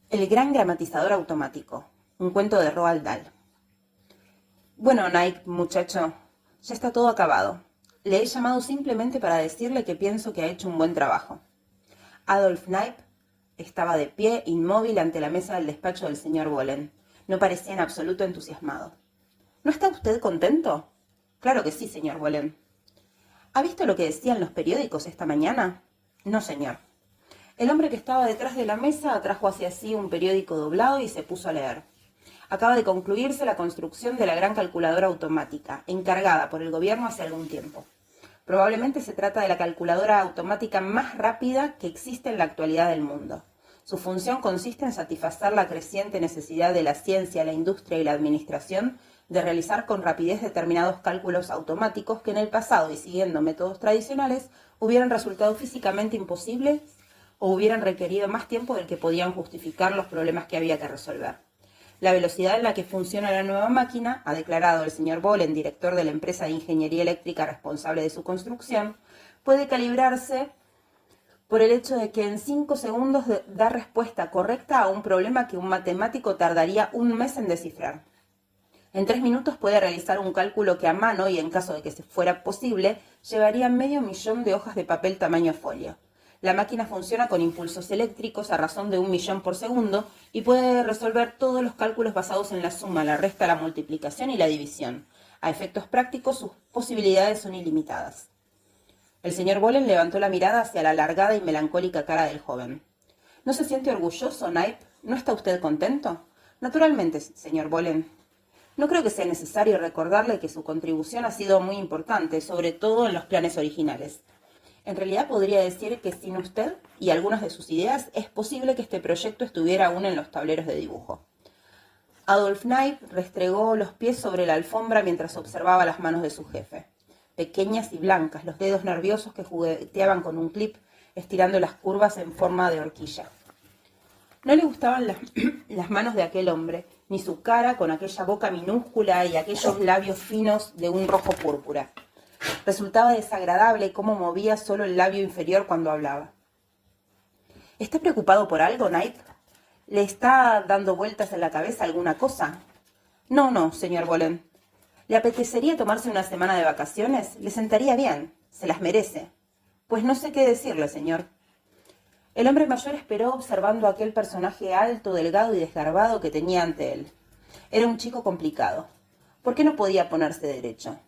El gran gramatizador automático. Un cuento de Roald Dahl. Bueno, Nike, muchacho, ya está todo acabado. Le he llamado simplemente para decirle que pienso que ha hecho un buen trabajo. Adolf Knipe estaba de pie, inmóvil, ante la mesa del despacho del señor Bollen. No parecía en absoluto entusiasmado. ¿No está usted contento? Claro que sí, señor Bollen. ¿Ha visto lo que decían los periódicos esta mañana? No, señor. El hombre que estaba detrás de la mesa atrajo hacia sí un periódico doblado y se puso a leer. Acaba de concluirse la construcción de la gran calculadora automática, encargada por el gobierno hace algún tiempo. Probablemente se trata de la calculadora automática más rápida que existe en la actualidad del mundo. Su función consiste en satisfacer la creciente necesidad de la ciencia, la industria y la administración de realizar con rapidez determinados cálculos automáticos que en el pasado y siguiendo métodos tradicionales hubieran resultado físicamente imposibles o hubieran requerido más tiempo del que podían justificar los problemas que había que resolver. La velocidad en la que funciona la nueva máquina, ha declarado el señor Bollen, director de la empresa de ingeniería eléctrica responsable de su construcción, puede calibrarse por el hecho de que en 5 segundos da respuesta correcta a un problema que un matemático tardaría un mes en descifrar. En 3 minutos puede realizar un cálculo que a mano, y en caso de que se fuera posible, llevaría 500.000 de hojas de papel tamaño folio. La máquina funciona con impulsos eléctricos a razón de 1.000.000 por segundo y puede resolver todos los cálculos basados en la suma, la resta, la multiplicación y la división. A efectos prácticos, sus posibilidades son ilimitadas. El señor Bollen levantó la mirada hacia la alargada y melancólica cara del joven. ¿No se siente orgulloso, Knipe? ¿No está usted contento? Naturalmente, señor Bollen. No creo que sea necesario recordarle que su contribución ha sido muy importante, sobre todo en los planes originales. En realidad podría decir que sin usted y algunas de sus ideas es posible que este proyecto estuviera aún en los tableros de dibujo. Adolf Knipe restregó los pies sobre la alfombra mientras observaba las manos de su jefe. Pequeñas y blancas, los dedos nerviosos que jugueteaban con un clip, estirando las curvas en forma de horquilla. No le gustaban las manos de aquel hombre, ni su cara con aquella boca minúscula y aquellos labios finos de un rojo púrpura. Resultaba desagradable cómo movía solo el labio inferior cuando hablaba. ¿Está preocupado por algo, Knipe? ¿Le está dando vueltas en la cabeza alguna cosa? No, señor Bollen. ¿Le apetecería tomarse una semana de vacaciones? Le sentaría bien. Se las merece. Pues no sé qué decirle, señor. El hombre mayor esperó observando a aquel personaje alto, delgado y desgarbado que tenía ante él. Era un chico complicado. ¿Por qué no podía ponerse derecho?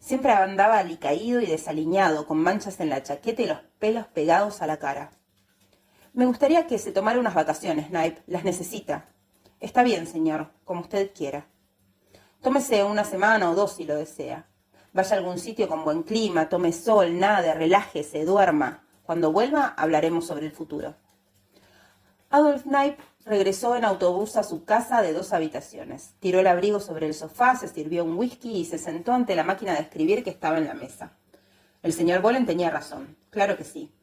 Siempre andaba alicaído y desaliñado, con manchas en la chaqueta y los pelos pegados a la cara. Me gustaría que se tomara unas vacaciones, Knipe. Las necesita. Está bien, señor, como usted quiera. Tómese una semana o 2 si lo desea. Vaya a algún sitio con buen clima, tome sol, nade, relájese, duerma. Cuando vuelva, hablaremos sobre el futuro. Adolf Knipe regresó en autobús a su casa de 2 habitaciones. Tiró el abrigo sobre el sofá, se sirvió un whisky y se sentó ante la máquina de escribir que estaba en la mesa. El señor Bollen tenía razón, claro que sí.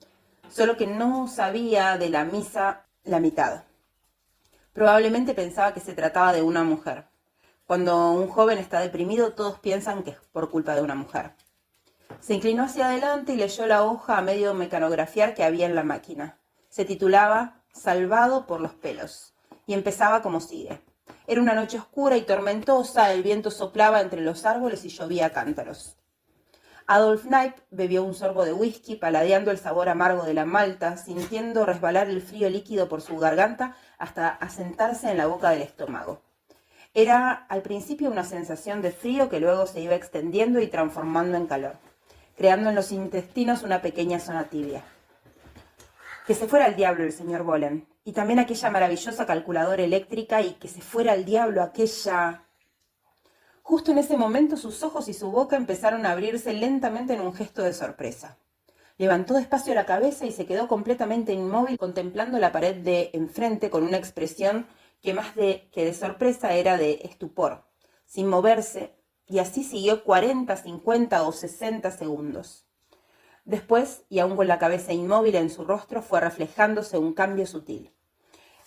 Solo que no sabía de la misa la mitad. Probablemente pensaba que se trataba de una mujer. Cuando un joven está deprimido, todos piensan que es por culpa de una mujer. Se inclinó hacia adelante y leyó la hoja a medio mecanografiar que había en la máquina. Se titulaba Salvado por los pelos, y empezaba como sigue. Era una noche oscura y tormentosa, el viento soplaba entre los árboles y llovía a cántaros. Adolf Knipe bebió un sorbo de whisky, paladeando el sabor amargo de la malta, sintiendo resbalar el frío líquido por su garganta hasta asentarse en la boca del estómago. Era al principio una sensación de frío que luego se iba extendiendo y transformando en calor, creando en los intestinos una pequeña zona tibia. Que se fuera al diablo el señor Bollen, y también aquella maravillosa calculadora eléctrica, y que se fuera al diablo aquella... Justo en ese momento sus ojos y su boca empezaron a abrirse lentamente en un gesto de sorpresa. Levantó despacio la cabeza y se quedó completamente inmóvil contemplando la pared de enfrente con una expresión que más que de sorpresa era de estupor, sin moverse, y así siguió 40, 50 o 60 segundos. Después, y aún con la cabeza inmóvil en su rostro, fue reflejándose un cambio sutil.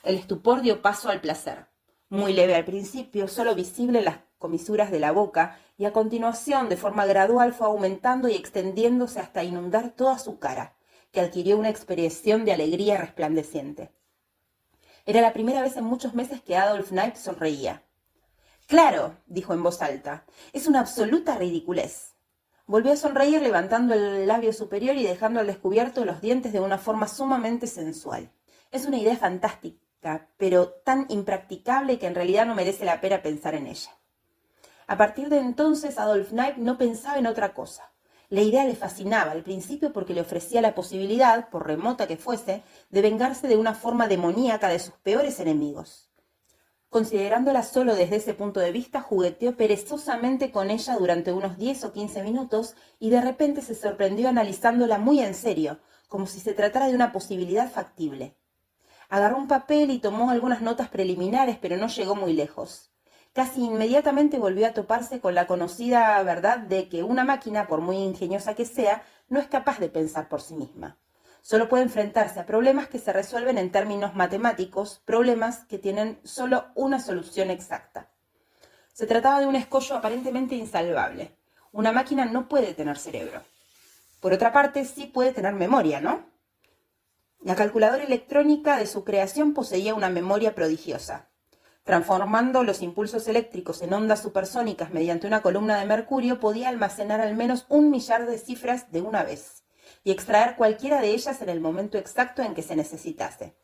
El estupor dio paso al placer, muy leve al principio, solo visible en las comisuras de la boca, y a continuación, de forma gradual, fue aumentando y extendiéndose hasta inundar toda su cara, que adquirió una expresión de alegría resplandeciente. Era la primera vez en muchos meses que Adolf Knipe sonreía. «Claro», dijo en voz alta, «es una absoluta ridiculez». Volvió a sonreír levantando el labio superior y dejando al descubierto los dientes de una forma sumamente sensual. «Es una idea fantástica, pero tan impracticable que en realidad no merece la pena pensar en ella». A partir de entonces, Adolf Knipe no pensaba en otra cosa. La idea le fascinaba al principio porque le ofrecía la posibilidad, por remota que fuese, de vengarse de una forma demoníaca de sus peores enemigos. Considerándola solo desde ese punto de vista, jugueteó perezosamente con ella durante unos 10 o 15 minutos y de repente se sorprendió analizándola muy en serio, como si se tratara de una posibilidad factible. Agarró un papel y tomó algunas notas preliminares, pero no llegó muy lejos. Casi inmediatamente volvió a toparse con la conocida verdad de que una máquina, por muy ingeniosa que sea, no es capaz de pensar por sí misma. Solo puede enfrentarse a problemas que se resuelven en términos matemáticos, problemas que tienen solo una solución exacta. Se trataba de un escollo aparentemente insalvable. Una máquina no puede tener cerebro. Por otra parte, sí puede tener memoria, ¿no? La calculadora electrónica de su creación poseía una memoria prodigiosa. Transformando los impulsos eléctricos en ondas supersónicas mediante una columna de mercurio, podía almacenar al menos 1 millar de cifras de una vez y extraer cualquiera de ellas en el momento exacto en que se necesitase.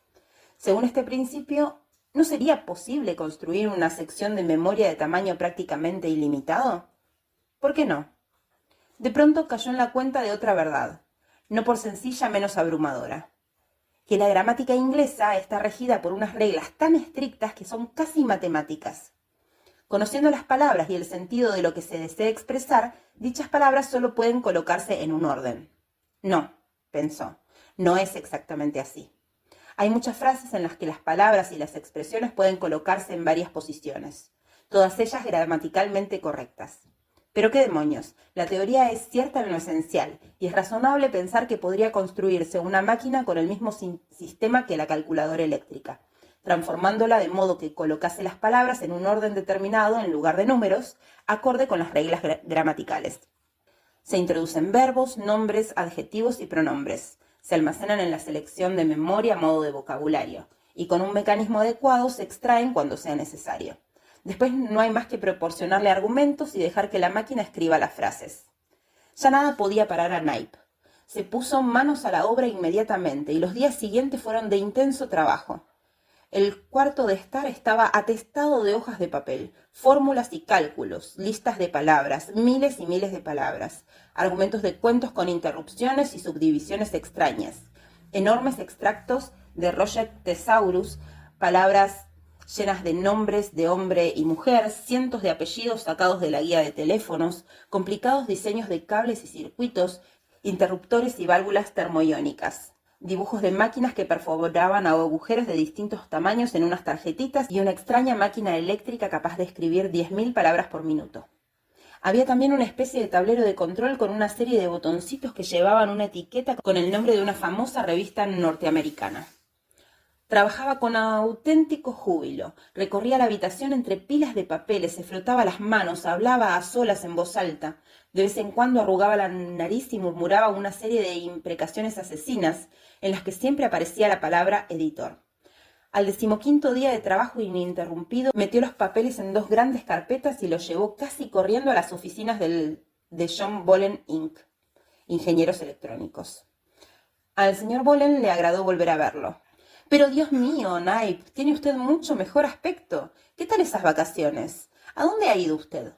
Según este principio, ¿no sería posible construir una sección de memoria de tamaño prácticamente ilimitado? ¿Por qué no? De pronto cayó en la cuenta de otra verdad, no por sencilla menos abrumadora: que la gramática inglesa está regida por unas reglas tan estrictas que son casi matemáticas. Conociendo las palabras y el sentido de lo que se desea expresar, dichas palabras solo pueden colocarse en un orden. No, pensó, no es exactamente así. Hay muchas frases en las que las palabras y las expresiones pueden colocarse en varias posiciones, todas ellas gramaticalmente correctas. Pero qué demonios, la teoría es cierta en lo esencial, y es razonable pensar que podría construirse una máquina con el mismo sistema que la calculadora eléctrica, transformándola de modo que colocase las palabras en un orden determinado en lugar de números, acorde con las reglas gramaticales. Se introducen verbos, nombres, adjetivos y pronombres. Se almacenan en la selección de memoria a modo de vocabulario, y con un mecanismo adecuado se extraen cuando sea necesario. Después no hay más que proporcionarle argumentos y dejar que la máquina escriba las frases. Ya nada podía parar a Knipe. Se puso manos a la obra inmediatamente y los días siguientes fueron de intenso trabajo. El cuarto de estar estaba atestado de hojas de papel, fórmulas y cálculos, listas de palabras, miles y miles de palabras, argumentos de cuentos con interrupciones y subdivisiones extrañas, enormes extractos de Roget Thesaurus, palabras llenas de nombres de hombre y mujer, cientos de apellidos sacados de la guía de teléfonos, complicados diseños de cables y circuitos, interruptores y válvulas termoiónicas, dibujos de máquinas que perforaban agujeros de distintos tamaños en unas tarjetitas y una extraña máquina eléctrica capaz de escribir 10.000 palabras por minuto. Había también una especie de tablero de control con una serie de botoncitos que llevaban una etiqueta con el nombre de una famosa revista norteamericana. Trabajaba con auténtico júbilo, recorría la habitación entre pilas de papeles, se frotaba las manos, hablaba a solas en voz alta. De vez en cuando arrugaba la nariz y murmuraba una serie de imprecaciones asesinas, en las que siempre aparecía la palabra editor. Al 15º día de trabajo ininterrumpido, metió los papeles en 2 grandes carpetas y los llevó casi corriendo a las oficinas de John Bollen Inc., ingenieros electrónicos. Al señor Bollen le agradó volver a verlo. «Pero Dios mío, Knipe, tiene usted mucho mejor aspecto. ¿Qué tal esas vacaciones? ¿A dónde ha ido usted?»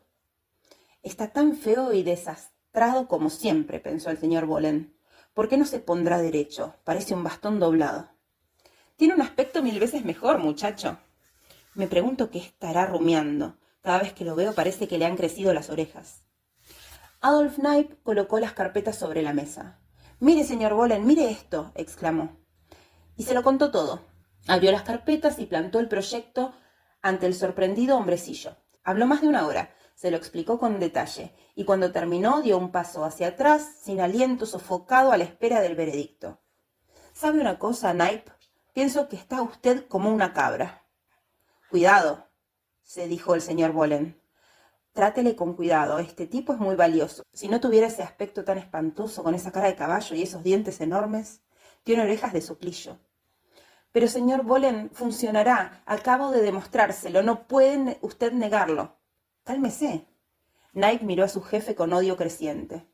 «Está tan feo y desastrado como siempre», pensó el señor Bollen. «¿Por qué no se pondrá derecho? Parece un bastón doblado». «Tiene un aspecto 1000 veces mejor, muchacho». «Me pregunto qué estará rumiando. Cada vez que lo veo parece que le han crecido las orejas». Adolf Knipe colocó las carpetas sobre la mesa. «Mire, señor Bollen, mire esto», exclamó. Y se lo contó todo. Abrió las carpetas y plantó el proyecto ante el sorprendido hombrecillo. Habló más de 1 hora, se lo explicó con detalle, y cuando terminó dio un paso hacia atrás, sin aliento, sofocado a la espera del veredicto. «¿Sabe una cosa, Knipe? Pienso que está usted como una cabra». «Cuidado», se dijo el señor Bollen. «Trátele con cuidado, este tipo es muy valioso. Si no tuviera ese aspecto tan espantoso, con esa cara de caballo y esos dientes enormes, tiene orejas de soplillo». Pero señor Bolen, funcionará. Acabo de demostrárselo. No puede usted negarlo. Cálmese. Knight miró a su jefe con odio creciente.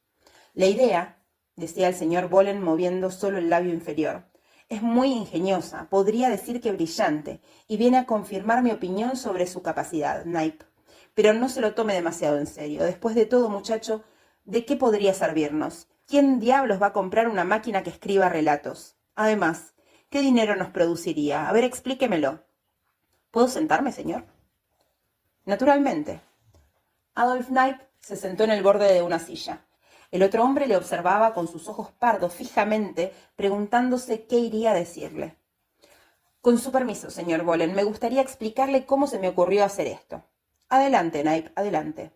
La idea, decía el señor Bolen moviendo solo el labio inferior, es muy ingeniosa, podría decir que brillante, y viene a confirmar mi opinión sobre su capacidad, Knight. Pero no se lo tome demasiado en serio. Después de todo, muchacho, ¿de qué podría servirnos? ¿Quién diablos va a comprar una máquina que escriba relatos? Además, ¿qué dinero nos produciría? A ver, explíquemelo. ¿Puedo sentarme, señor? Naturalmente. Adolf Knight se sentó en el borde de una silla. El otro hombre le observaba con sus ojos pardos fijamente, preguntándose qué iría a decirle. Con su permiso, señor Bolen, me gustaría explicarle cómo se me ocurrió hacer esto. Adelante, Knight, adelante.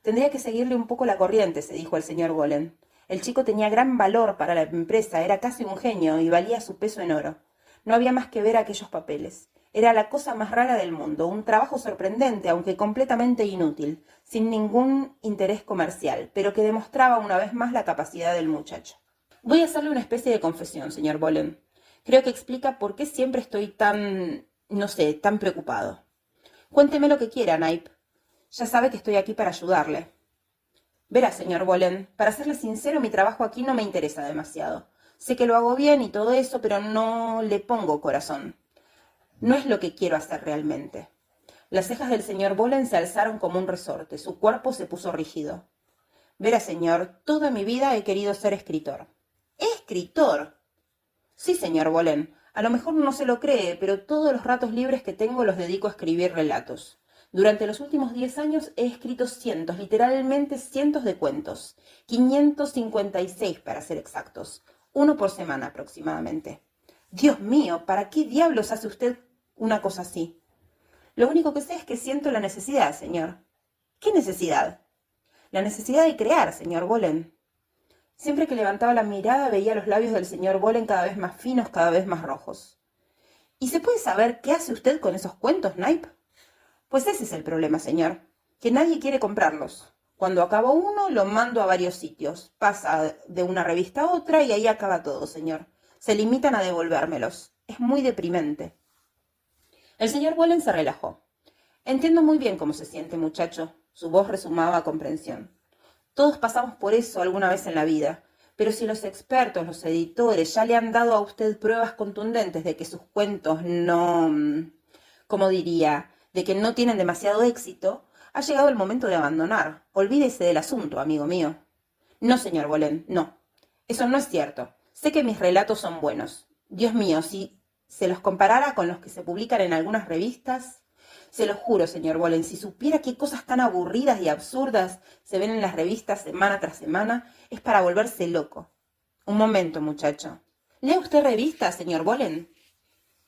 Tendría que seguirle un poco la corriente, se dijo el señor Bolen. El chico tenía gran valor para la empresa, era casi un genio y valía su peso en oro. No había más que ver aquellos papeles. Era la cosa más rara del mundo, un trabajo sorprendente, aunque completamente inútil, sin ningún interés comercial, pero que demostraba una vez más la capacidad del muchacho. Voy a hacerle una especie de confesión, señor Bolen. Creo que explica por qué siempre estoy tan, no sé, tan preocupado. Cuénteme lo que quiera, Knight. Ya sabe que estoy aquí para ayudarle. Verá, señor Bolen, para serle sincero, mi trabajo aquí no me interesa demasiado. Sé que lo hago bien y todo eso, pero no le pongo corazón. No es lo que quiero hacer realmente. Las cejas del señor Bolen se alzaron como un resorte. Su cuerpo se puso rígido. Verá, señor, toda mi vida he querido ser escritor. ¿Escritor? Sí, señor Bolen. A lo mejor no se lo cree, pero todos los ratos libres que tengo los dedico a escribir relatos. Durante los últimos 10 años he escrito cientos, literalmente cientos de cuentos. 556 para ser exactos. Uno por semana aproximadamente. Dios mío, ¿para qué diablos hace usted una cosa así? Lo único que sé es que siento la necesidad, señor. ¿Qué necesidad? La necesidad de crear, señor Bolen. Siempre que levantaba la mirada veía los labios del señor Bolen cada vez más finos, cada vez más rojos. ¿Y se puede saber qué hace usted con esos cuentos, Knight? Pues ese es el problema, señor, que nadie quiere comprarlos. Cuando acabo uno, lo mando a varios sitios. Pasa de una revista a otra y ahí acaba todo, señor. Se limitan a devolvérmelos. Es muy deprimente. El señor Bolen se relajó. Entiendo muy bien cómo se siente, muchacho. Su voz resumaba comprensión. Todos pasamos por eso alguna vez en la vida. Pero si los expertos, los editores, ya le han dado a usted pruebas contundentes de que sus cuentos no... ¿cómo diría? De que no tienen demasiado éxito, ha llegado el momento de abandonar. Olvídese del asunto, amigo mío. No, señor Bolen, no. Eso no es cierto. Sé que mis relatos son buenos. Dios mío, si se los comparara con los que se publican en algunas revistas... Se lo juro, señor Bolen, si supiera qué cosas tan aburridas y absurdas se ven en las revistas semana tras semana, es para volverse loco. Un momento, muchacho. ¿Lee usted revistas, señor Bolen?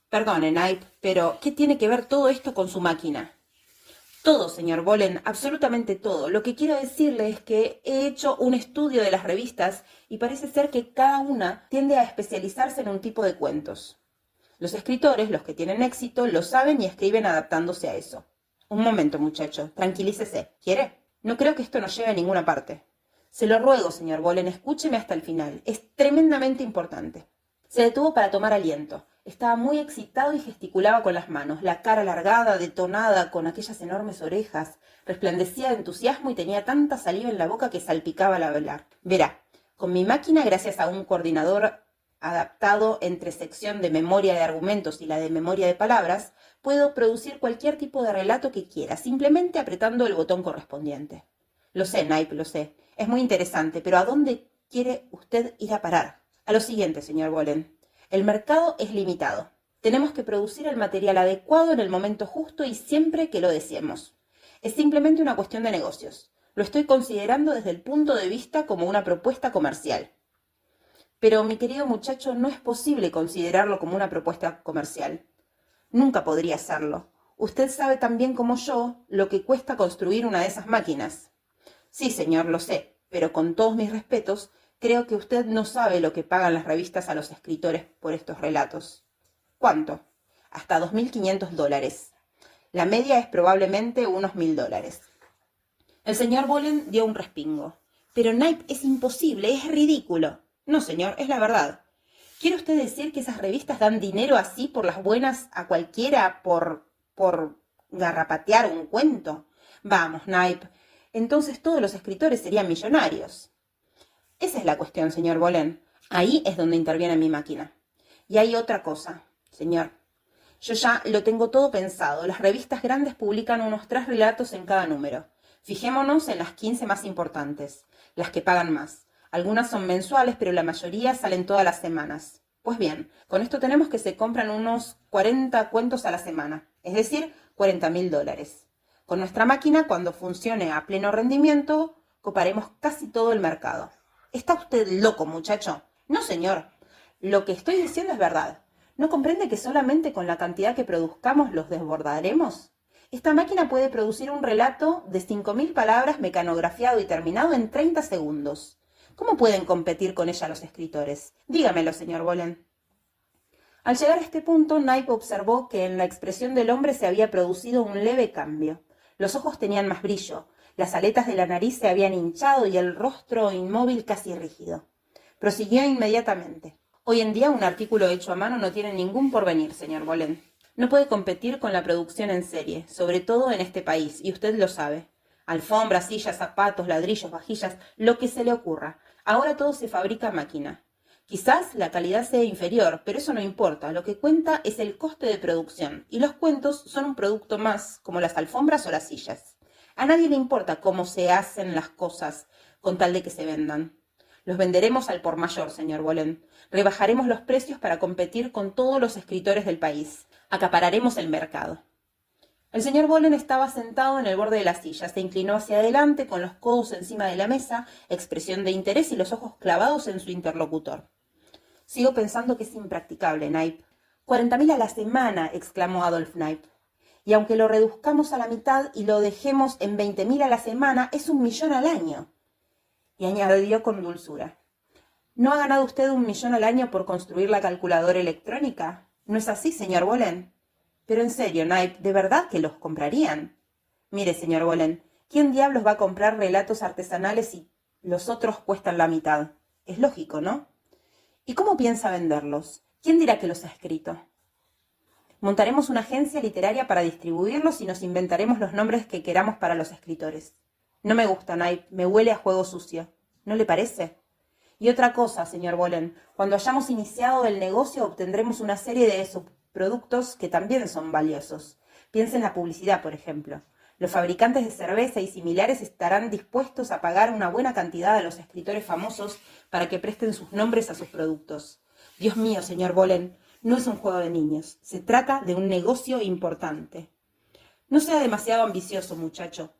Perdone, Knight, pero ¿qué tiene que ver todo esto con su máquina? Todo, señor Bolen, absolutamente todo. Lo que quiero decirle es que he hecho un estudio de las revistas y parece ser que cada una tiende a especializarse en un tipo de cuentos. Los escritores, los que tienen éxito, lo saben y escriben adaptándose a eso. Un momento, muchacho, tranquilícese. ¿Quiere? No creo que esto nos lleve a ninguna parte. Se lo ruego, señor Bolen, escúcheme hasta el final. Es tremendamente importante. Se detuvo para tomar aliento. Estaba muy excitado y gesticulaba con las manos, la cara alargada, detonada, con aquellas enormes orejas. Resplandecía de entusiasmo y tenía tanta saliva en la boca que salpicaba al hablar. Verá, con mi máquina, gracias a un coordinador adaptado entre sección de memoria de argumentos y la de memoria de palabras, puedo producir cualquier tipo de relato que quiera, simplemente apretando el botón correspondiente. Lo sé, Knight, lo sé. Es muy interesante, pero ¿a dónde quiere usted ir a parar? A lo siguiente, señor Bolen. El mercado es limitado. Tenemos que producir el material adecuado en el momento justo y siempre que lo deseemos. Es simplemente una cuestión de negocios. Lo estoy considerando desde el punto de vista como una propuesta comercial. Pero, mi querido muchacho, no es posible considerarlo como una propuesta comercial. Nunca podría serlo. Usted sabe tan bien como yo lo que cuesta construir una de esas máquinas. Sí, señor, lo sé, pero con todos mis respetos, creo que usted no sabe lo que pagan las revistas a los escritores por estos relatos. ¿Cuánto? Hasta $2.500. La media es probablemente unos $1.000. El señor Bolen dio un respingo. Pero, Knight, es imposible, es ridículo. No, señor, es la verdad. ¿Quiere usted decir que esas revistas dan dinero así por las buenas a cualquiera por garrapatear un cuento? Vamos, Knipe, entonces todos los escritores serían millonarios. Esa es la cuestión, señor Bolen. Ahí es donde interviene mi máquina. Y hay otra cosa, señor. Yo ya lo tengo todo pensado. Las revistas grandes publican unos 3 relatos en cada número. Fijémonos en las 15 más importantes, las que pagan más. Algunas son mensuales, pero la mayoría salen todas las semanas. Pues bien, con esto tenemos que se compran unos 40 cuentos a la semana, es decir, $40.000. Con nuestra máquina, cuando funcione a pleno rendimiento, coparemos casi todo el mercado. ¿Está usted loco, muchacho? No, señor. Lo que estoy diciendo es verdad. ¿No comprende que solamente con la cantidad que produzcamos los desbordaremos? Esta máquina puede producir un relato de 5.000 palabras mecanografiado y terminado en 30 segundos. ¿Cómo pueden competir con ella los escritores? Dígamelo, señor Bolen. Al llegar a este punto, Knipe observó que en la expresión del hombre se había producido un leve cambio. Los ojos tenían más brillo, las aletas de la nariz se habían hinchado y el rostro inmóvil casi rígido. Prosiguió inmediatamente. Hoy en día un artículo hecho a mano no tiene ningún porvenir, señor Bolen. No puede competir con la producción en serie, sobre todo en este país, y usted lo sabe. Alfombras, sillas, zapatos, ladrillos, vajillas, lo que se le ocurra. Ahora todo se fabrica a máquina. Quizás la calidad sea inferior, pero eso no importa. Lo que cuenta es el coste de producción, y los cuentos son un producto más, como las alfombras o las sillas. A nadie le importa cómo se hacen las cosas, con tal de que se vendan. Los venderemos al por mayor, señor Bolen. Rebajaremos los precios para competir con todos los escritores del país. Acapararemos el mercado. El señor Bolen estaba sentado en el borde de la silla. Se inclinó hacia adelante con los codos encima de la mesa, expresión de interés y los ojos clavados en su interlocutor. Sigo pensando que es impracticable, Knipe. 40.000 a la semana, exclamó Adolf Knipe. Y aunque lo reduzcamos a la mitad y lo dejemos en 20.000 a la semana, es 1.000.000 al año. Y añadió con dulzura. ¿No ha ganado usted 1.000.000 al año por construir la calculadora electrónica? ¿No es así, señor Bolen? Pero en serio, Knipe, ¿de verdad que los comprarían? Mire, señor Bolen, ¿quién diablos va a comprar relatos artesanales si los otros cuestan la mitad? Es lógico, ¿no? ¿Y cómo piensa venderlos? ¿Quién dirá que los ha escrito? Montaremos una agencia literaria para distribuirlos y nos inventaremos los nombres que queramos para los escritores. No me gusta, Knipe, me huele a juego sucio. ¿No le parece? Y otra cosa, señor Bolen, cuando hayamos iniciado el negocio obtendremos una serie de subproductos que también son valiosos. Piense en la publicidad, por ejemplo. Los fabricantes de cerveza y similares estarán dispuestos a pagar una buena cantidad a los escritores famosos para que presten sus nombres a sus productos. Dios mío, señor Bolen, no es un juego de niños. Se trata de un negocio importante. No sea demasiado ambicioso, muchacho.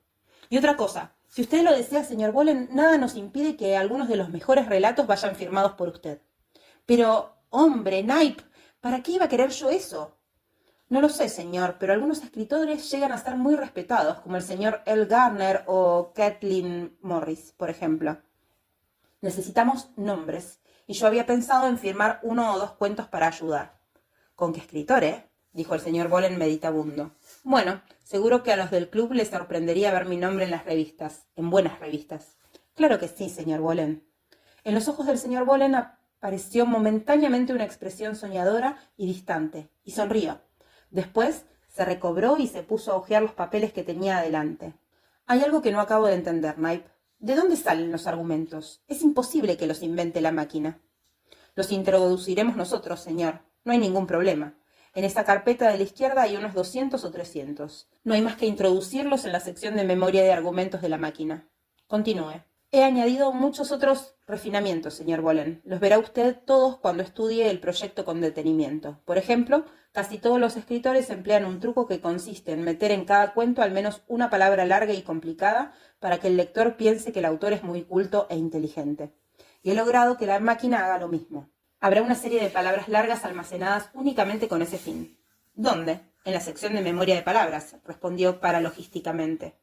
Y otra cosa, si usted lo desea, señor Bolen, nada nos impide que algunos de los mejores relatos vayan firmados por usted. Pero, hombre, Knipe, ¿para qué iba a querer yo eso? No lo sé, señor, pero algunos escritores llegan a ser muy respetados, como el señor L. Garner o Kathleen Morris, por ejemplo. Necesitamos nombres, y yo había pensado en firmar 1 o 2 cuentos para ayudar. ¿Con qué escritor, dijo el señor Bolen meditabundo. Bueno, seguro que a los del club les sorprendería ver mi nombre en las revistas, en buenas revistas. Claro que sí, señor Bolen. En los ojos del señor Bolen apareció momentáneamente una expresión soñadora y distante, y sonrió. Después se recobró y se puso a hojear los papeles que tenía adelante. Hay algo que no acabo de entender, Knipe. ¿De dónde salen los argumentos? Es imposible que los invente la máquina. Los introduciremos nosotros, señor. No hay ningún problema. En esa carpeta de la izquierda hay unos 200 o 300. No hay más que introducirlos en la sección de memoria de argumentos de la máquina. Continúe. He añadido muchos otros refinamientos, señor Bolen. Los verá usted todos cuando estudie el proyecto con detenimiento. Por ejemplo, casi todos los escritores emplean un truco que consiste en meter en cada cuento al menos una palabra larga y complicada para que el lector piense que el autor es muy culto e inteligente. Y he logrado que la máquina haga lo mismo. Habrá una serie de palabras largas almacenadas únicamente con ese fin. ¿Dónde? En la sección de memoria de palabras, respondió paralogísticamente.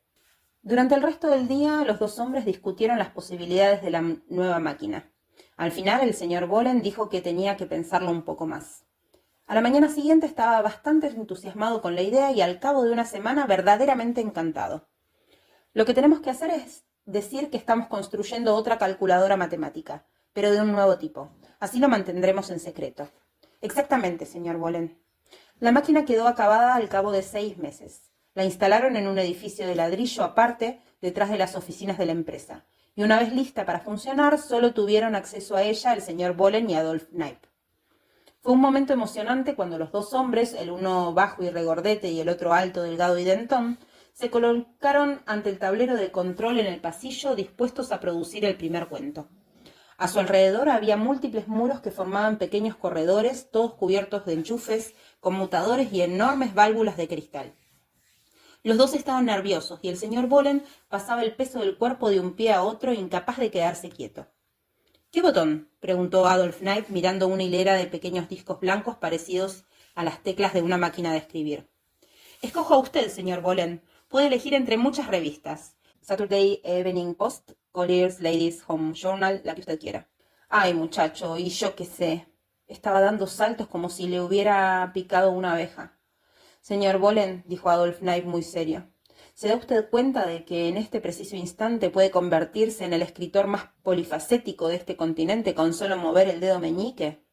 Durante el resto del día, los dos hombres discutieron las posibilidades de la nueva máquina. Al final, el señor Bolen dijo que tenía que pensarlo un poco más. A la mañana siguiente estaba bastante entusiasmado con la idea y al cabo de una semana verdaderamente encantado. Lo que tenemos que hacer es decir que estamos construyendo otra calculadora matemática, pero de un nuevo tipo. Así lo mantendremos en secreto. Exactamente, señor Bolen. La máquina quedó acabada al cabo de 6 meses. La instalaron en un edificio de ladrillo aparte, detrás de las oficinas de la empresa. Y una vez lista para funcionar, solo tuvieron acceso a ella el señor Bolen y Adolf Knipe. Fue un momento emocionante cuando los dos hombres, el uno bajo y regordete y el otro alto, delgado y dentón, se colocaron ante el tablero de control en el pasillo dispuestos a producir el primer cuento. A su alrededor había múltiples muros que formaban pequeños corredores, todos cubiertos de enchufes, conmutadores y enormes válvulas de cristal. Los dos estaban nerviosos y el señor Bolen pasaba el peso del cuerpo de un pie a otro, incapaz de quedarse quieto. ¿Qué botón?, preguntó Adolf Knipe mirando una hilera de pequeños discos blancos parecidos a las teclas de una máquina de escribir. Escoja usted, señor Bolen. Puede elegir entre muchas revistas. Saturday Evening Post, Collier's Ladies Home Journal, la que usted quiera. Ay, muchacho, y yo qué sé. Estaba dando saltos como si le hubiera picado una abeja. Señor Bolen, dijo Adolf Knipe muy serio, ¿se da usted cuenta de que en este preciso instante puede convertirse en el escritor más polifacético de este continente con solo mover el dedo meñique?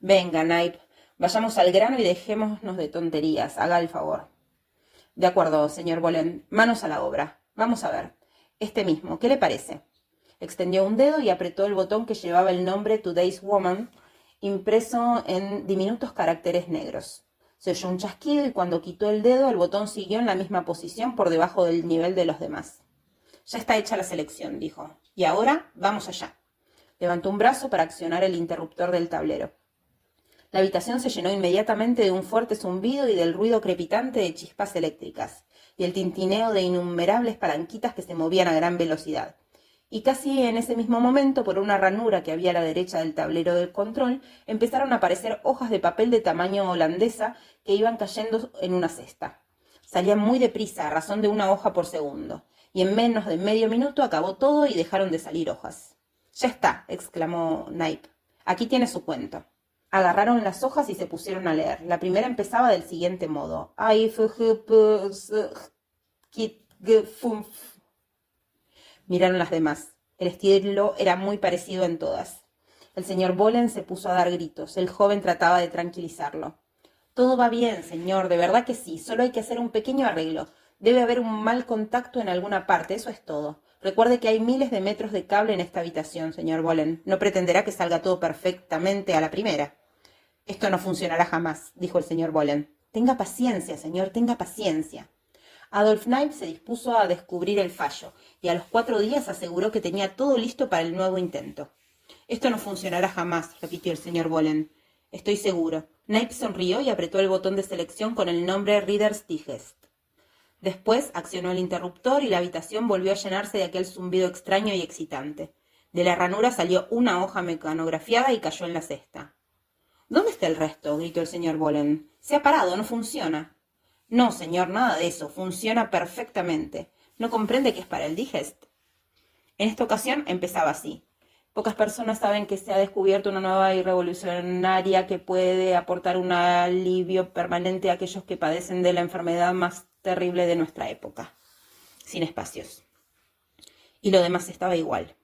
Venga, Knipe, vayamos al grano y dejémonos de tonterías. Haga el favor. De acuerdo, señor Bolen. Manos a la obra. Vamos a ver. Este mismo, ¿qué le parece? Extendió un dedo y apretó el botón que llevaba el nombre Today's Woman, impreso en diminutos caracteres negros. Se oyó un chasquido y cuando quitó el dedo, el botón siguió en la misma posición por debajo del nivel de los demás. Ya está hecha la selección, dijo. Y ahora, vamos allá. Levantó un brazo para accionar el interruptor del tablero. La habitación se llenó inmediatamente de un fuerte zumbido y del ruido crepitante de chispas eléctricas, y el tintineo de innumerables palanquitas que se movían a gran velocidad. Y casi en ese mismo momento, por una ranura que había a la derecha del tablero del control, empezaron a aparecer hojas de papel de tamaño holandesa que iban cayendo en una cesta. Salían muy deprisa, a razón de una hoja por segundo, y en menos de medio minuto acabó todo y dejaron de salir hojas. «Ya está», exclamó Knipe. «Aquí tiene su cuento». Agarraron las hojas y se pusieron a leer. La primera empezaba del siguiente modo. Miraron las demás. El estilo era muy parecido en todas. El señor Bolen se puso a dar gritos. El joven trataba de tranquilizarlo. Todo va bien, señor, de verdad que sí. Solo hay que hacer un pequeño arreglo. Debe haber un mal contacto en alguna parte, eso es todo. Recuerde que hay miles de metros de cable en esta habitación, señor Bolen. No pretenderá que salga todo perfectamente a la primera. Esto no funcionará jamás, dijo el señor Bolen. Tenga paciencia, señor, tenga paciencia. Adolf Knipe se dispuso a descubrir el fallo, y a los 4 días aseguró que tenía todo listo para el nuevo intento. Esto no funcionará jamás, repitió el señor Bolen. Estoy seguro. Knipe sonrió y apretó el botón de selección con el nombre Reader's Digest. Después accionó el interruptor y la habitación volvió a llenarse de aquel zumbido extraño y excitante. De la ranura salió una hoja mecanografiada y cayó en la cesta. «¿Dónde está el resto?», gritó el señor Bolen. «Se ha parado, no funciona». «No, señor, nada de eso. Funciona perfectamente. ¿No comprende que es para el digest?». En esta ocasión empezaba así. «Pocas personas saben que se ha descubierto una nueva y revolucionaria que puede aportar un alivio permanente a aquellos que padecen de la enfermedad más terrible de nuestra época». Sin espacios. Y lo demás estaba igual.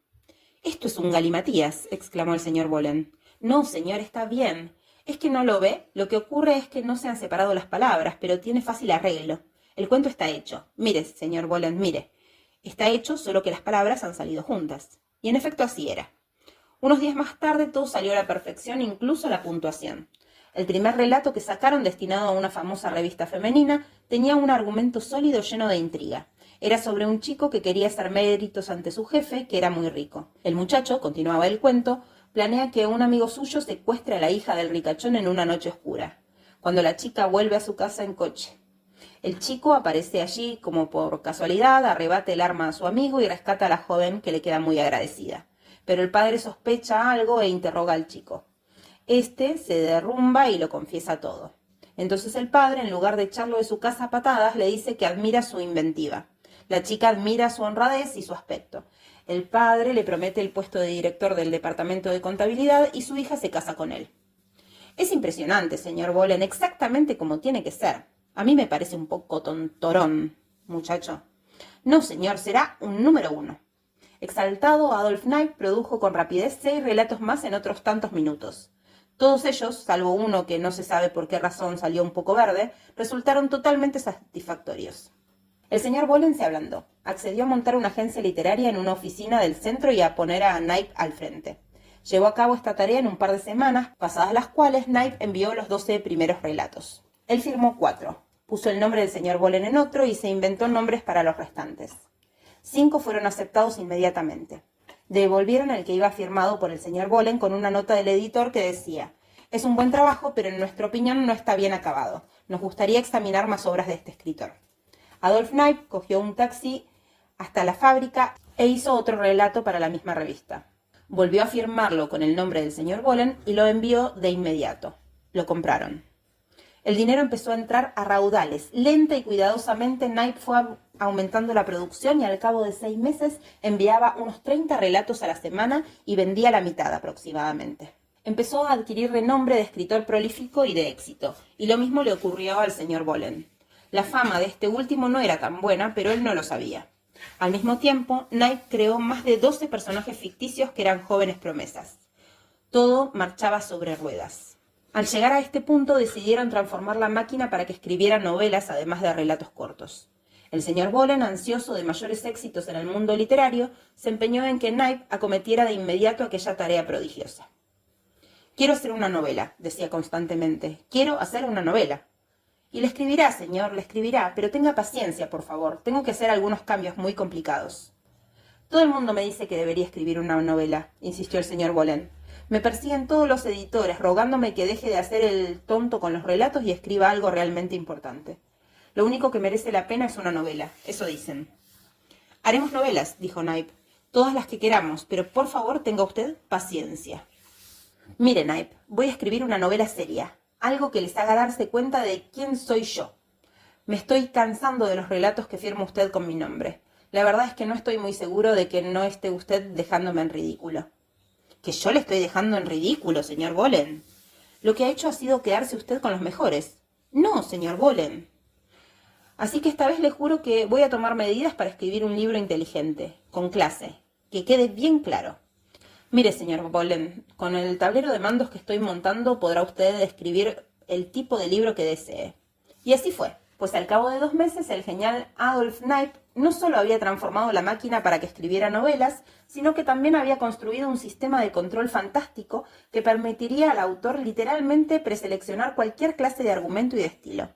«Esto es un galimatías», exclamó el señor Bolen. «No, señor, está bien. ¿Es que no lo ve? Lo que ocurre es que no se han separado las palabras, pero tiene fácil arreglo. El cuento está hecho. Mire, señor Bolen, mire. Está hecho, solo que las palabras han salido juntas». Y en efecto así era. Unos días más tarde todo salió a la perfección, incluso la puntuación. El primer relato que sacaron, destinado a una famosa revista femenina, tenía un argumento sólido lleno de intriga. Era sobre un chico que quería hacer méritos ante su jefe, que era muy rico. El muchacho, continuaba el cuento, planea que un amigo suyo secuestre a la hija del ricachón en una noche oscura, cuando la chica vuelve a su casa en coche. El chico aparece allí como por casualidad, arrebata el arma a su amigo y rescata a la joven, que le queda muy agradecida. Pero el padre sospecha algo e interroga al chico. Este se derrumba y lo confiesa todo. Entonces el padre, en lugar de echarlo de su casa a patadas, le dice que admira su inventiva. La chica admira su honradez y su aspecto. El padre le promete el puesto de director del departamento de contabilidad y su hija se casa con él. Es impresionante, señor Bolen, exactamente como tiene que ser. A mí me parece un poco tontorón, muchacho. No, señor, será un número 1. Exaltado, Adolf Knipe produjo con rapidez 6 relatos más en otros tantos minutos. Todos ellos, salvo uno que no se sabe por qué razón salió un poco verde, resultaron totalmente satisfactorios. El señor Bollen se ablandó. Accedió a montar una agencia literaria en una oficina del centro y a poner a Knipe al frente. Llevó a cabo esta tarea en un par de semanas, pasadas las cuales Knipe envió los 12 primeros relatos. Él firmó 4, puso el nombre del señor Bollen en otro y se inventó nombres para los restantes. 5 fueron aceptados inmediatamente. Devolvieron el que iba firmado por el señor Bollen con una nota del editor que decía: «Es un buen trabajo, pero en nuestra opinión no está bien acabado. Nos gustaría examinar más obras de este escritor». Adolf Knipe cogió un taxi hasta la fábrica e hizo otro relato para la misma revista. Volvió a firmarlo con el nombre del señor Bollen y lo envió de inmediato. Lo compraron. El dinero empezó a entrar a raudales. Lenta y cuidadosamente, Knipe fue aumentando la producción y al cabo de 6 meses enviaba unos 30 relatos a la semana y vendía la mitad aproximadamente. Empezó a adquirir renombre de escritor prolífico y de éxito, y lo mismo le ocurrió al señor Bollen. La fama de este último no era tan buena, pero él no lo sabía. Al mismo tiempo, Knipe creó más de 12 personajes ficticios que eran jóvenes promesas. Todo marchaba sobre ruedas. Al llegar a este punto, decidieron transformar la máquina para que escribiera novelas además de relatos cortos. El señor Bollen, ansioso de mayores éxitos en el mundo literario, se empeñó en que Knipe acometiera de inmediato aquella tarea prodigiosa. «Quiero hacer una novela», decía constantemente. «Quiero hacer una novela». «Y le escribirá, señor, le escribirá, pero tenga paciencia, por favor. Tengo que hacer algunos cambios muy complicados». «Todo el mundo me dice que debería escribir una novela», insistió el señor Bollen. «Me persiguen todos los editores, rogándome que deje de hacer el tonto con los relatos y escriba algo realmente importante. Lo único que merece la pena es una novela, eso dicen». «Haremos novelas», dijo Knipe, «todas las que queramos, pero por favor tenga usted paciencia». «Mire, Knipe, voy a escribir una novela seria, algo que les haga darse cuenta de quién soy yo. Me estoy cansando de los relatos que firma usted con mi nombre. La verdad es que no estoy muy seguro de que no esté usted dejándome en ridículo». «¿Que yo le estoy dejando en ridículo, señor Bollen? Lo que ha hecho ha sido quedarse usted con los mejores». «No, señor Bollen». «Así que esta vez le juro que voy a tomar medidas para escribir un libro inteligente, con clase, que quede bien claro. Mire, señor Bollen, con el tablero de mandos que estoy montando podrá usted escribir el tipo de libro que desee». Y así fue, pues al cabo de 2 meses el genial Adolf Knipe no solo había transformado la máquina para que escribiera novelas, sino que también había construido un sistema de control fantástico que permitiría al autor literalmente preseleccionar cualquier clase de argumento y de estilo.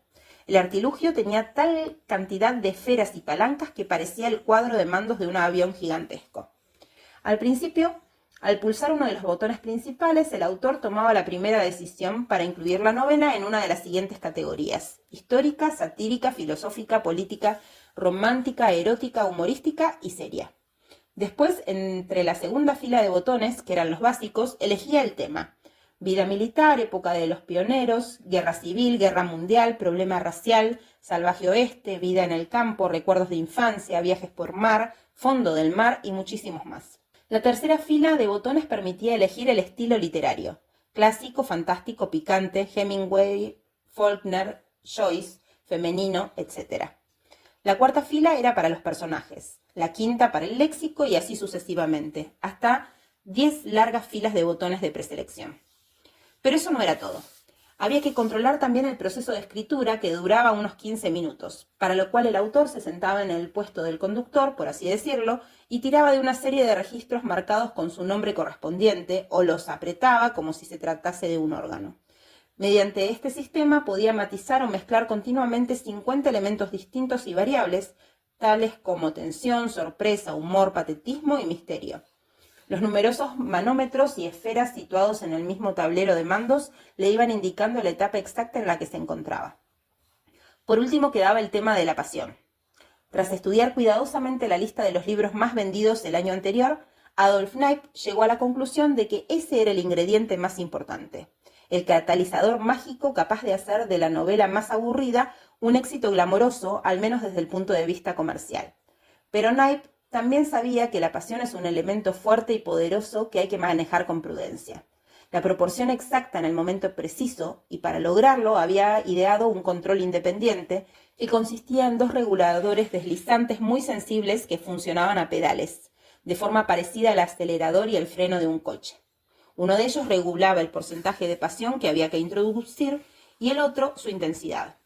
El artilugio tenía tal cantidad de esferas y palancas que parecía el cuadro de mandos de un avión gigantesco. Al principio, al pulsar uno de los botones principales, el autor tomaba la primera decisión para incluir la novela en una de las siguientes categorías: histórica, satírica, filosófica, política, romántica, erótica, humorística y seria. Después, entre la segunda fila de botones, que eran los básicos, elegía el tema: vida militar, época de los pioneros, guerra civil, guerra mundial, problema racial, salvaje oeste, vida en el campo, recuerdos de infancia, viajes por mar, fondo del mar y muchísimos más. La tercera fila de botones permitía elegir el estilo literario: clásico, fantástico, picante, Hemingway, Faulkner, Joyce, femenino, etc. La cuarta fila era para los personajes, la quinta para el léxico y así sucesivamente, hasta 10 largas filas de botones de preselección. Pero eso no era todo. Había que controlar también el proceso de escritura, que duraba unos 15 minutos, para lo cual el autor se sentaba en el puesto del conductor, por así decirlo, y tiraba de una serie de registros marcados con su nombre correspondiente, o los apretaba como si se tratase de un órgano. Mediante este sistema podía matizar o mezclar continuamente 50 elementos distintos y variables, tales como tensión, sorpresa, humor, patetismo y misterio. Los numerosos manómetros y esferas situados en el mismo tablero de mandos le iban indicando la etapa exacta en la que se encontraba. Por último quedaba el tema de la pasión. Tras estudiar cuidadosamente la lista de los libros más vendidos el año anterior, Adolf Knipe llegó a la conclusión de que ese era el ingrediente más importante, el catalizador mágico capaz de hacer de la novela más aburrida un éxito glamoroso, al menos desde el punto de vista comercial. Pero Knipe también sabía que la pasión es un elemento fuerte y poderoso que hay que manejar con prudencia. La proporción exacta en el momento preciso, y para lograrlo había ideado un control independiente que consistía en 2 reguladores deslizantes muy sensibles que funcionaban a pedales. de forma parecida al acelerador y el freno de un coche. Uno de ellos regulaba el porcentaje de pasión que había que introducir y el otro su intensidad.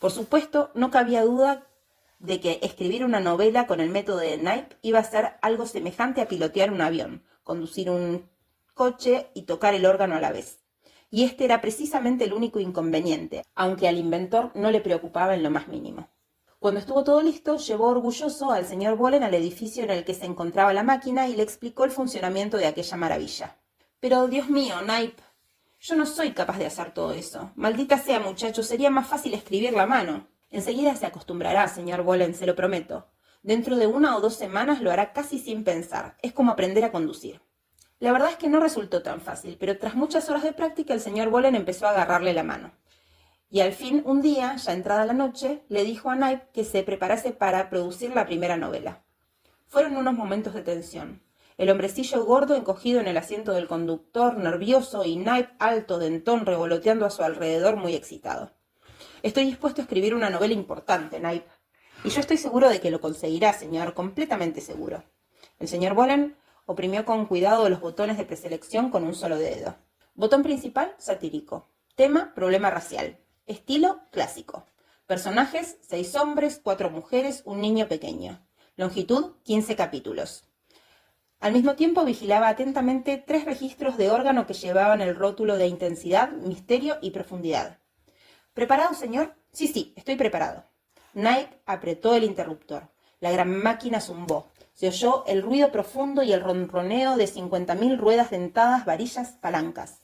Por supuesto, no cabía duda de que escribir una novela con el método de Knipe iba a ser algo semejante a pilotear un avión, conducir un coche y tocar el órgano a la vez. Y este era precisamente el único inconveniente, aunque al inventor no le preocupaba en lo más mínimo. Cuando estuvo todo listo, llevó orgulloso al señor Bollen al edificio en el que se encontraba la máquina y le explicó el funcionamiento de aquella maravilla. Pero, Dios mío, Knipe, yo no soy capaz de hacer todo eso. Maldita sea, muchacho, sería más fácil escribirla a mano. Enseguida se acostumbrará, señor Bollen, se lo prometo. Dentro de 1 o 2 semanas lo hará casi sin pensar. Es como aprender a conducir. La verdad es que no resultó tan fácil, pero tras muchas horas de práctica el señor Bollen empezó a agarrarle la mano. Y al fin, un día, ya entrada la noche, le dijo a Knipe que se preparase para producir la primera novela. Fueron unos momentos de tensión. El hombrecillo gordo encogido en el asiento del conductor, nervioso, y Knipe alto, dentón, revoloteando a su alrededor, muy excitado. Estoy dispuesto a escribir una novela importante, Knipe. Y yo estoy seguro de que lo conseguirá, señor, completamente seguro. El señor Bollen oprimió con cuidado los botones de preselección con un solo dedo. Botón principal, satírico. Tema, problema racial. Estilo, clásico. Personajes, 6 hombres, 4 mujeres, un niño pequeño. Longitud, 15 capítulos. Al mismo tiempo vigilaba atentamente 3 registros de órgano que llevaban el rótulo de intensidad, misterio y profundidad. ¿Preparado, señor? Sí, estoy preparado. Knipe apretó el interruptor. La gran máquina zumbó. Se oyó el ruido profundo y el ronroneo de 50.000 ruedas dentadas, varillas, palancas.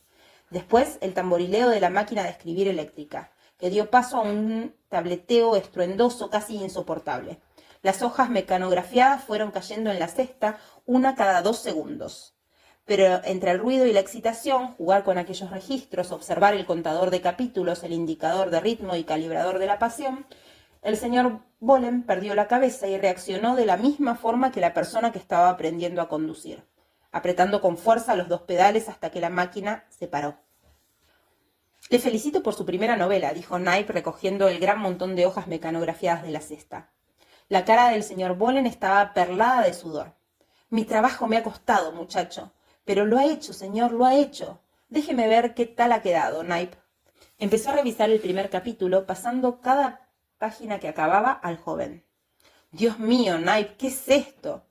Después, el tamborileo de la máquina de escribir eléctrica, que dio paso a un tableteo estruendoso casi insoportable. Las hojas mecanografiadas fueron cayendo en la cesta, una cada 2 segundos. Pero entre el ruido y la excitación, jugar con aquellos registros, observar el contador de capítulos, el indicador de ritmo y calibrador de la pasión, el señor Bollen perdió la cabeza y reaccionó de la misma forma que la persona que estaba aprendiendo a conducir, apretando con fuerza los 2 pedales hasta que la máquina se paró. Le felicito por su primera novela, dijo Knipe recogiendo el gran montón de hojas mecanografiadas de la cesta. La cara del señor Bollen estaba perlada de sudor. Mi trabajo me ha costado, muchacho. Pero lo ha hecho, señor, lo ha hecho. Déjeme ver qué tal ha quedado, Knipe. Empezó a revisar el primer capítulo, pasando cada página que acababa al joven. Dios mío, Knipe, ¿qué es esto?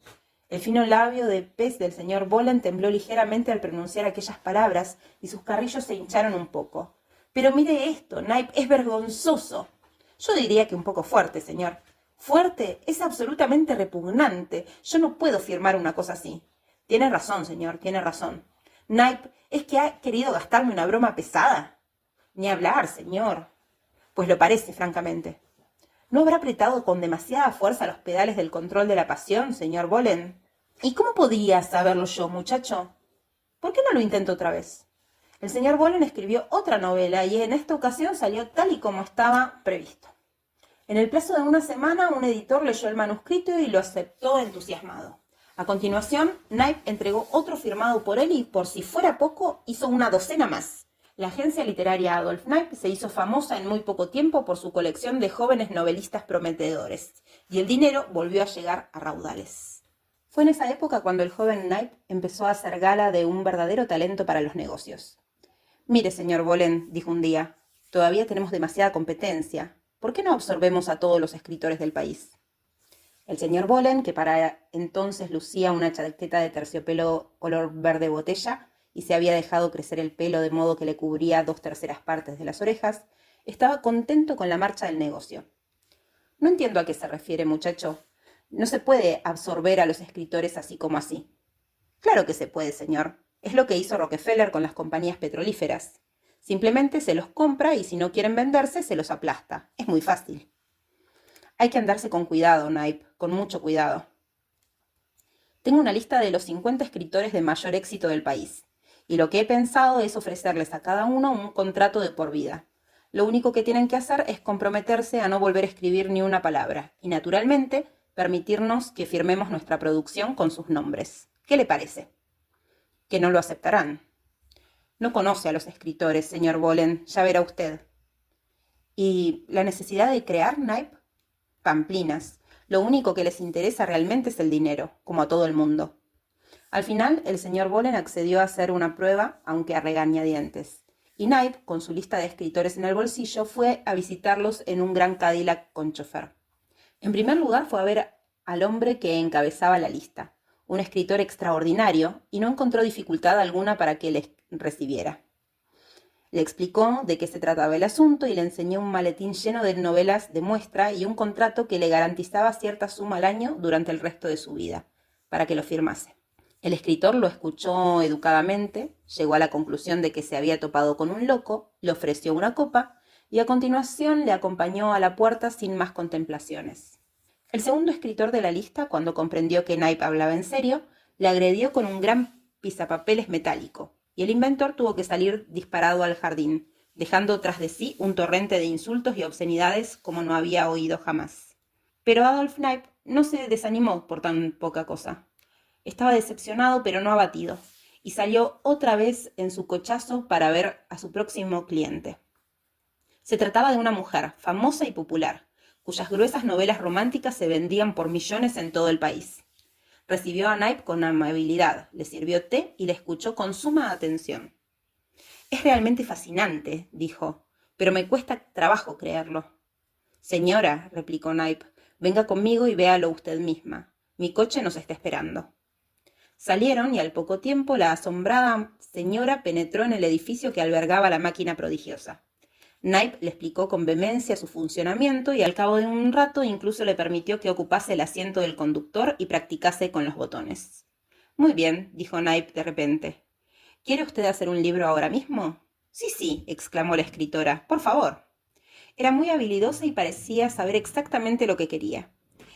El fino labio de pez del señor Bollen tembló ligeramente al pronunciar aquellas palabras y sus carrillos se hincharon un poco. Pero mire esto, Knipe, es vergonzoso. Yo diría que un poco fuerte, señor. Fuerte, es absolutamente repugnante. Yo no puedo firmar una cosa así. Tiene razón, señor, tiene razón. Knipe, ¿es que ha querido gastarme una broma pesada? Ni hablar, señor. Pues lo parece, francamente. ¿No habrá apretado con demasiada fuerza los pedales del control de la pasión, señor Bollen? ¿Y cómo podía saberlo yo, muchacho? ¿Por qué no lo intento otra vez? El señor Bollen escribió otra novela y en esta ocasión salió tal y como estaba previsto. En el plazo de 1 semana, un editor leyó el manuscrito y lo aceptó entusiasmado. A continuación, Knipe entregó otro firmado por él y, por si fuera poco, hizo una docena más. La agencia literaria Adolf Knipe se hizo famosa en muy poco tiempo por su colección de jóvenes novelistas prometedores, y el dinero volvió a llegar a raudales. Fue en esa época cuando el joven Knipe empezó a hacer gala de un verdadero talento para los negocios. Mire, señor Bollen, dijo un día, todavía tenemos demasiada competencia. ¿Por qué no absorbemos a todos los escritores del país? El señor Bollen, que para entonces lucía una chaqueta de terciopelo color verde botella y se había dejado crecer el pelo de modo que le cubría 2/3 partes de las orejas, estaba contento con la marcha del negocio. No entiendo a qué se refiere, muchacho. No se puede absorber a los escritores así como así. Claro que se puede, señor. Es lo que hizo Rockefeller con las compañías petrolíferas. Simplemente se los compra y si no quieren venderse, se los aplasta. Es muy fácil. Hay que andarse con cuidado, Knipe, con mucho cuidado. Tengo una lista de los 50 escritores de mayor éxito del país, y lo que he pensado es ofrecerles a cada uno un contrato de por vida. Lo único que tienen que hacer es comprometerse a no volver a escribir ni una palabra, y naturalmente permitirnos que firmemos nuestra producción con sus nombres. ¿Qué le parece? Que no lo aceptarán. No conoce a los escritores, señor Bollen, ya verá usted. ¿Y la necesidad de crear, Knipe? Pamplinas. Lo único que les interesa realmente es el dinero, como a todo el mundo. Al final, el señor Bolen accedió a hacer una prueba, aunque a regañadientes. Y Knipe, con su lista de escritores en el bolsillo, fue a visitarlos en un gran Cadillac con chofer. En primer lugar, fue a ver al hombre que encabezaba la lista, un escritor extraordinario, y no encontró dificultad alguna para que le recibiera. Le explicó de qué se trataba el asunto y le enseñó un maletín lleno de novelas de muestra y un contrato que le garantizaba cierta suma al año durante el resto de su vida, para que lo firmase. El escritor lo escuchó educadamente, llegó a la conclusión de que se había topado con un loco, le ofreció una copa y a continuación le acompañó a la puerta sin más contemplaciones. El segundo escritor de la lista, cuando comprendió que Knipe hablaba en serio, le agredió con un gran pisapapeles metálico, y el inventor tuvo que salir disparado al jardín, dejando tras de sí un torrente de insultos y obscenidades como no había oído jamás. Pero Adolf Knipe no se desanimó por tan poca cosa. Estaba decepcionado pero no abatido, y salió otra vez en su cochazo para ver a su próximo cliente. Se trataba de una mujer famosa y popular, cuyas gruesas novelas románticas se vendían por millones en todo el país. Recibió a Knipe con amabilidad, le sirvió té y le escuchó con suma atención. «Es realmente fascinante», dijo, «pero me cuesta trabajo creerlo». «Señora», replicó Knipe, «venga conmigo y véalo usted misma. Mi coche nos está esperando». Salieron y al poco tiempo la asombrada señora penetró en el edificio que albergaba la máquina prodigiosa. Knipe le explicó con vehemencia su funcionamiento y al cabo de un rato incluso le permitió que ocupase el asiento del conductor y practicase con los botones. «Muy bien», dijo Knipe de repente. «¿Quiere usted hacer un libro ahora mismo?» «Sí, sí», exclamó la escritora. «Por favor». Era muy habilidosa y parecía saber exactamente lo que quería.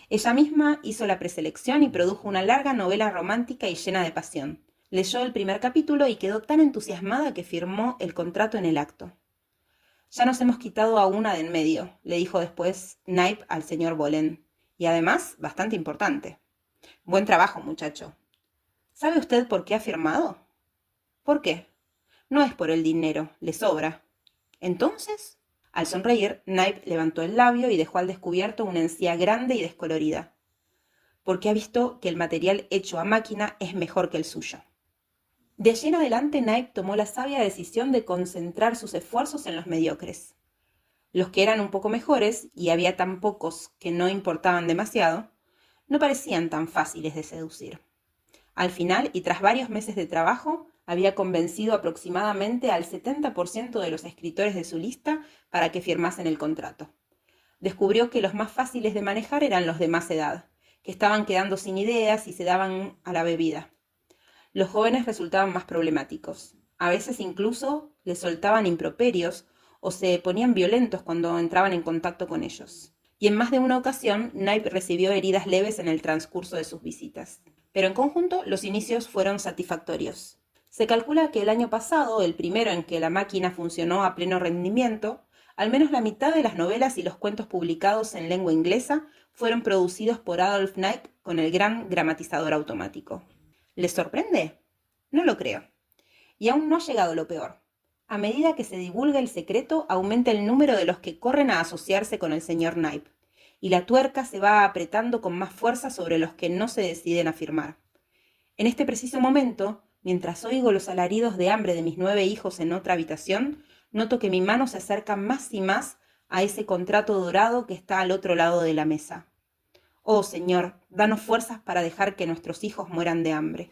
Ella misma hizo la preselección y produjo una larga novela romántica y llena de pasión. Leyó el primer capítulo y quedó tan entusiasmada que firmó el contrato en el acto. «Ya nos hemos quitado a una de en medio», le dijo después Knipe al señor Bolen. «Y además, bastante importante». «Buen trabajo, muchacho». «¿Sabe usted por qué ha firmado?» «¿Por qué?» «No es por el dinero, le sobra». «¿Entonces?» Al sonreír, Knipe levantó el labio y dejó al descubierto una encía grande y descolorida. «Porque ha visto que el material hecho a máquina es mejor que el suyo». De allí en adelante, Knipe tomó la sabia decisión de concentrar sus esfuerzos en los mediocres. Los que eran un poco mejores, y había tan pocos que no importaban demasiado, no parecían tan fáciles de seducir. Al final, y tras varios meses de trabajo, había convencido aproximadamente al 70% de los escritores de su lista para que firmasen el contrato. Descubrió que los más fáciles de manejar eran los de más edad, que estaban quedando sin ideas y se daban a la bebida. Los jóvenes resultaban más problemáticos. A veces incluso les soltaban improperios o se ponían violentos cuando entraban en contacto con ellos. Y en más de una ocasión, Knipe recibió heridas leves en el transcurso de sus visitas. Pero en conjunto, los inicios fueron satisfactorios. Se calcula que el año pasado, el primero en que la máquina funcionó a pleno rendimiento, al menos la mitad de las novelas y los cuentos publicados en lengua inglesa fueron producidos por Adolf Knipe con el gran gramatizador automático. ¿Les sorprende? No lo creo. Y aún no ha llegado lo peor. A medida que se divulga el secreto, aumenta el número de los que corren a asociarse con el señor Knipe, y la tuerca se va apretando con más fuerza sobre los que no se deciden a firmar. En este preciso momento, mientras oigo los alaridos de hambre de mis 9 hijos en otra habitación, noto que mi mano se acerca más y más a ese contrato dorado que está al otro lado de la mesa. Oh, Señor, danos fuerzas para dejar que nuestros hijos mueran de hambre.